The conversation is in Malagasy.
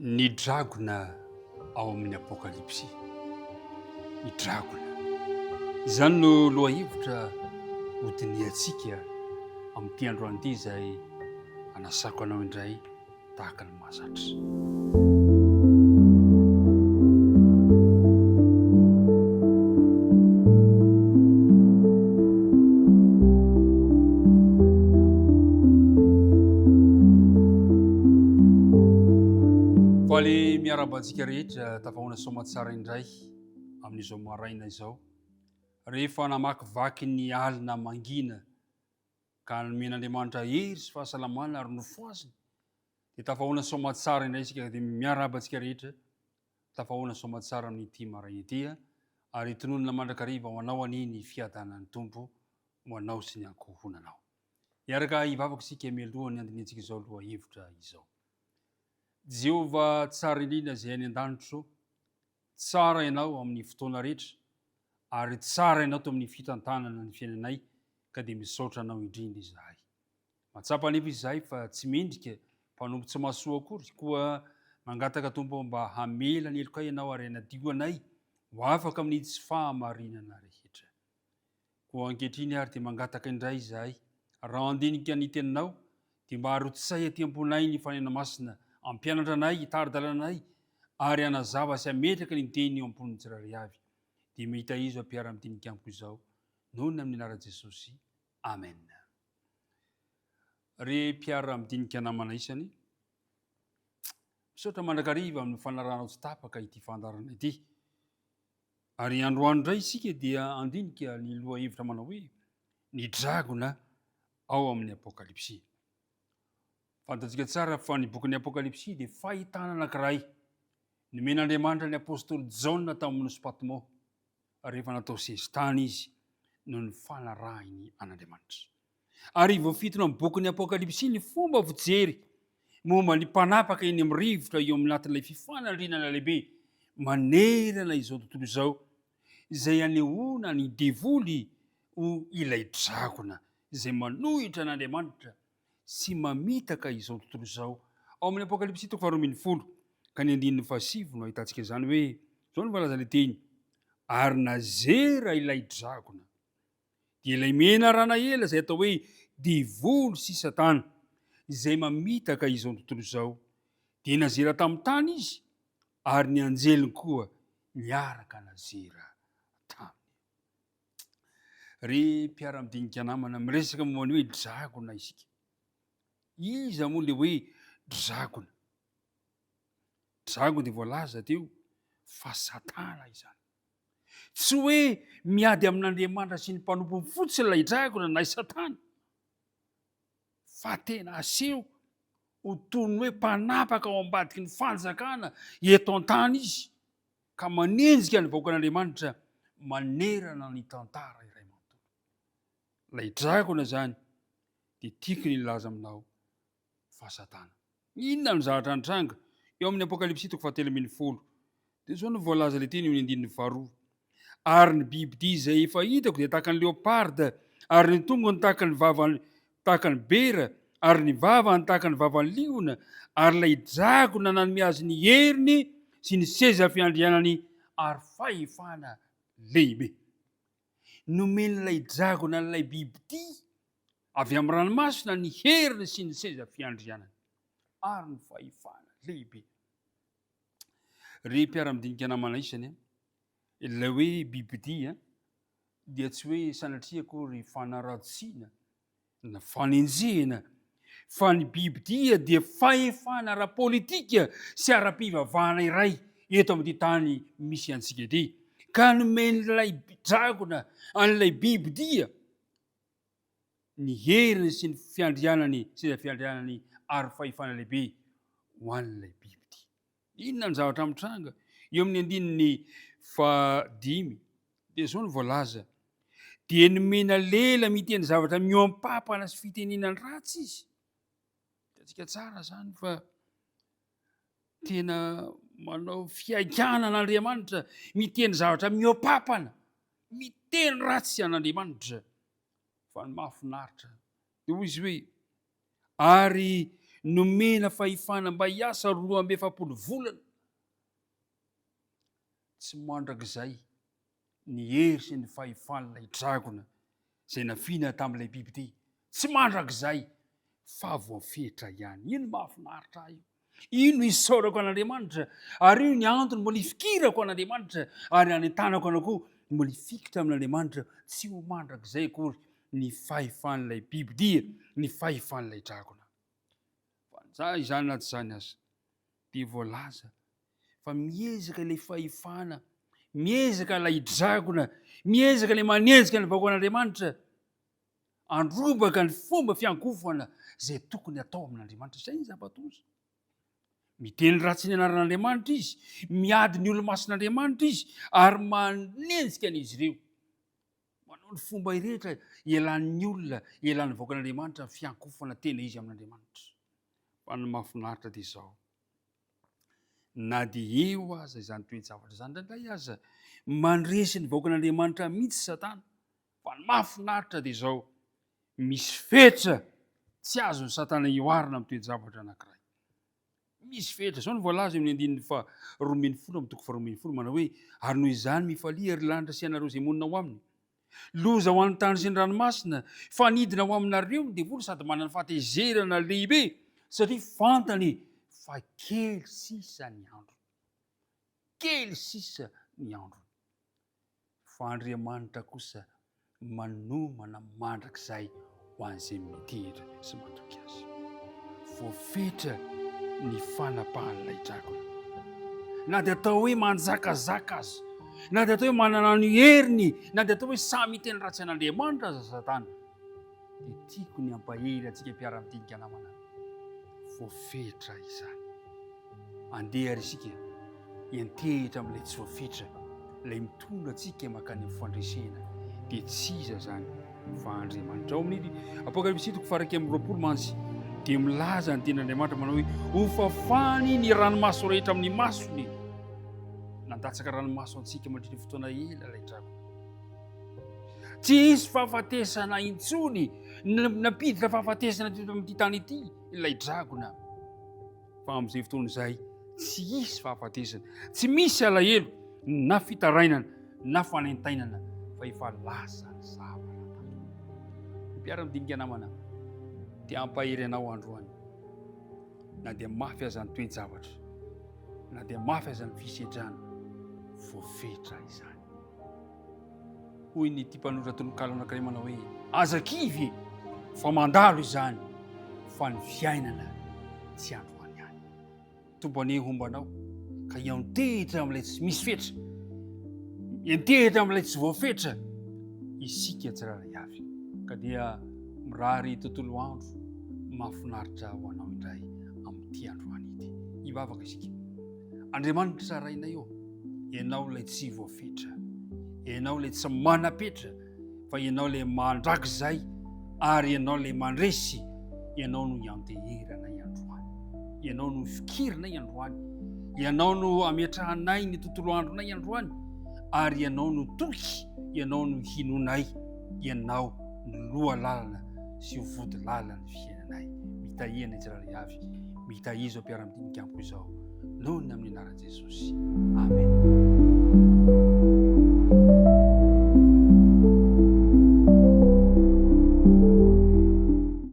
Ny dragona ao amin'ny apokalipsy. Ny dragona. Izany no lohahevitra hodiniantsika amin'ity androany ity izay anasako anao indray tahaka ny mahazatra. Faly miarabantsika rehetra tafahoana somatsara indray amin'izao maraina izao. Rehefa namakivaky ny alina mangina ka nomen'Andriamanitra hery sy fahasalamana ary nofoaziny, dia tafahoana somatsara indray isika dia miarabantsika rehetra tafahoana somatsara amin'ity maraina ity, ary tononona mandrakariva ho anao aniny fiadanan'ny Tompo ho anao sy ny ankohonanao. Iaraka hivavaka isika mialoha ny andinitsika izao lohahevitra izao. Jehovah tsara indrindra izay any an-danitro, tsara ianao amin'ny fotoana rehetra, ary tsara ianao to amin'ny fitantanana ny fiainanay, ka dia misaotra anao indrindra izahay. Matsapa nefa izahay fa tsy mendrika mpanompo tsy mahasoa akory, koa mangataka Tompo mba hamela ny elokay ianao ary hanadio anay ho afaka amin'ny tsy fahamarinana rehetra. Koa ankehitriny ary dia mangataka indray izahay, raha andinika ny teninao dia mba harotsay aty am-ponay ny fanena masina, ampianatra anay, hitari-dalanay, ary hanazava sy hametraka ny teny eo am-pon'ny tsirairay avy. Dia mehita izo ampiara-midinika amiko izao, noho ny amin'ny anaran'i Jesosy. Amen. Re mpiara-midinika namana isany, misaotra mandrakariva amin'ny fanaranao tsy tapaka ity fandarana ity. Ary androany indray isika dia andinika ny lohahevitra manao hoe ny dragona ao amin'ny apokalipsy. Fantatsika tsara fa ny bokin'ny apokalipsy dia fahitana anankiray nomen'Andriamanitra ny apôstôly Jaona tamin'ny nosy Patmo, rehefa natao sezitany izy noho ny fanarahiny an'Andriamanitra. Ary voafitona amin'ny bokin'ny apokalipsy ny fomba fijery momba ny mpanapaka eny amin'ny rivotra eo amin'ny atin'ilay fifanandrinana lehibe manerana izao tontolo izao, izay anehoana ny devoly ho ilay dragona izay manohitra an'Andriamanitra sy mamitaka izao tontolo izao. Ao amin'ny apokalipsy toko 12 ka ny 17 no ahitantsika izany hoe, izao ny voalazany teny: ary nazera ilay dragona, dia ilay mena rana ela izay atao hoe devoly sy Satana, izay mamitaka izao tontolo izao, dia nazera tamin'ny tany izy, ary ny anjeliny koa niaraka nazera taminy. Re mpiara-midinika namana, miresaka momba ny hoe dragona isika. Iza moa le hoe dragona? Dragona dia voalaza teo fa Satana izany. Tsy hoe miady amin'Andriamanitra sy ny mpanompo fotsiny ilay dragona na Satana, fa tena aseho ho toy ny hoe mpanapaka ao ambadiky ny fanjakana eto an-tany izy, ka manenjika ny vahoaka an'Andriamanitra manerana ny tantara iray manontolo. Ilay dragona zany dia tiako ny laza aminao fa Satana. Inona ny zavatra nitranga eo amin'ny apokalipsy toko 17 dia zao no voalaza le teny eo amin'ny 12: ary ny bibidia izay efa hitako dia tahaka ny leoparda, ary ny tongony tahaka ny vavany tahaka ny bera, ary ny vavany tahaka ny vavan'ny liona, ary ilay dragona nanome azy ny heriny sy ny seza fiandrianany ary fahefana lehibe. Nomen'ilay dragona n'ilay bibidia avy amin'ny ranomasina ny heriny sy ny seza fiandrianany ary ny fahefana lehibe. Re mpiara-midinika namana isany, ilay hoe bibidia dia tsy hoe sanatria akory fanaratsiana na fanenjehana, fa ny bibidia dia fahefana ara-politika sy ara-pivavahana iray eto amin'ity tany misy antsika ity. Ka nomen'ilay dragona an'ilay bibidia ny heriny sy ny fiandrianany, seza fiandrianany ary fahefana lehibe ho an'ilay bibidia. Inona ny zavatra mitranga eo amin'ny 15 dia zao ny voalaza: dia nomena lela miteny zavatra mioampapana sy fitenenany ratsy izy. Hitantsika tsara zany fa tena manao fiaikana an'Andriamanitra miteny zavatra mioampapana, miteny ratsy an'Andriamanitra. Fa ny mahafinaritra dia hoy izy hoe, ary nomena fahefana mba hiasa 2 volana. Tsy mandrak'izay ny hery sy ny fahefan'ilay dragona zay nafiana tamin'ilay biby ty. Tsy mandrak'izay fa voafetra ihany. Ino mahafinaritra io? Ino isaorako an'Andriamanitra ary io ny antony mbola ifikirako an'Andriamanitra ary anentanako anao mbola ifikitra amin'Andriamanitra tsy ho mandrak'izay akory ny fahefan'ilay biby dia ny fahefan'ilay dragona. Fa izany na tsy izany aza dia voalaza fa miezaka ilay fahefana, miezaka ilay dragona, miezaka ilay manenjika ny vahoan'Andriamanitra androbaka ny fomba fiankofana zay tokony atao amin'Andriamanitra. Zay ny zava-toza. Miteny ratsy ny anaran'Andriamanitra izy, miady ny olo-mason'Andriamanitra izy ary manenjika an'izy ireo. Manao ny fomba rehetra ialan'ny olona, ialan'ny vahoan'Andriamanitra ny fiankofana tena izy amin'Andriamanitra. Fa ny mahafinaritra dia izao. Na dia eo aza izany toe-javatra izany indray aza mandresy ny vahoakan'Andriamanitra mihitsy Satana. Fa ny mahafinaritra dia izao. Misy fetra tsy azony Satana ioarina amin'ny toe-javatra anankiray. Misy fetra. Zao ny voalaza amin'ny 2:20 manao hoe ary noho izany mifalia ry lanitra sy ianareo izay monina ao aminy. Loza ho an'ny tany sy ny ranomasina fa nidina ho aminareo ny devoly sady manana fahatezerana lehibe satria fantany fa kely sisa ny andro. Kely sisa ny andro. Fa Andriamanitra kosa manomana mandrak'izay ho an'izay mitehitra sy mazoky azy. Voafetra ny fanapahan'ilay dragona. Na dia atao hoe manjakazaka azy, na dia atao hoe manana ny heriny, na dia atao hoe samy miteny ratsy an'Andriamanitra aza Satana, dia tiako ny ampahery antsika mpiara-midinika namana. Voafetra izany. Andeha ary isika entehitra amin'ilay tsy voafetra, ilay mitondra antsika makany amin'ny fandresena, dia tsy iza zany fa Andriamanitra. Ao amin'ny Apokalipsy 20:20 dia milaza ny tenin'Andriamanitra manao hoe ho fafany ny ranomaso rehetra amin'ny masony. Nandatsaka ranomaso antsika mandritra fotoana ela ilay dragona. Tsy hisy fahafatesana intsony, napiditra fahafatesana teto amin'ity tany ity ilay dragona. Fa amin'izay fotoana izay tsy hisy fahafatesana, tsy misy alahelo na fitarainana na fanentainana fa efa lasa ny zavatra. Mpiara-midinika namana, dia ampahery anao androany. Na dia mafy aza ny toe-javatra, na dia mafy aza ny fisedrana, voafetra izany. Hoy ny mpanoratra tononkalo anankiray manao hoe aza kivy fa mandalo izany fa ny fiainana tsy androany ihany. Tombany hombanao ka iantehitra amin'ilay tsy misy fetra, iantehitra amin'ilay tsy voafetra, isika tsirairay avy ka dia mirary tontolo andro mahafinaritra ho anao indray amin'ity androany ity. Hivavaka isika. Andriamanitra tsarainay eo, ianao ilay tsy voafetra, ianao ilay tsy manapetra, fa ianao ilay mandrakizay ary ianao ilay mandresy, ianao no ianteheranay androany, ianao no fikirinay androany, ianao no ametrahanay ny tontolo andronay androany, ary ianao no toky, ianao no hinonay, ianao no loha lalana sy ho vody lalana ny fiainanay. Mitahiana tsirairay avy, mitahizo mpiara-midinika amiko izao nohony amin'ny anaran'i Jesosy. Amen.